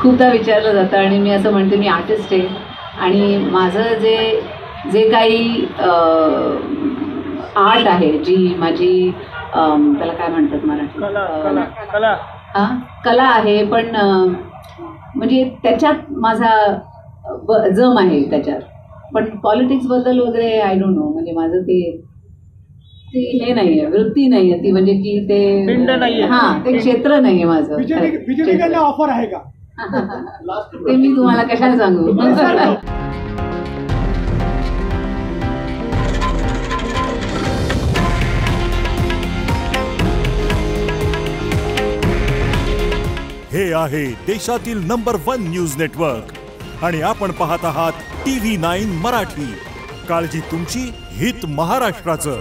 खूपदा विचारलं जातं आणि मी असं म्हणते मी आर्टिस्ट आहे आणि माझं जे काही आर्ट आहे, जी माझी त्याला काय म्हणतात मराठी, कला आहे, पण म्हणजे त्याच्यात माझा जम आहे त्याच्यात. पण पॉलिटिक्सबद्दल वगैरे आय डोंट नो, म्हणजे माझं ते हे नाहीये, वृत्ती नाहीये ती, म्हणजे की ते ते क्षेत्र नाहीये माझं. बीजेपी ऑफर आहे का ते मी तुम्हाला कशाला सांगू. हे आहे देशातील नंबर 1 न्यूज नेटवर्क आणि आपण पाहत आहात TV9 मराठी. काळजी तुमची, हित महाराष्ट्राचं.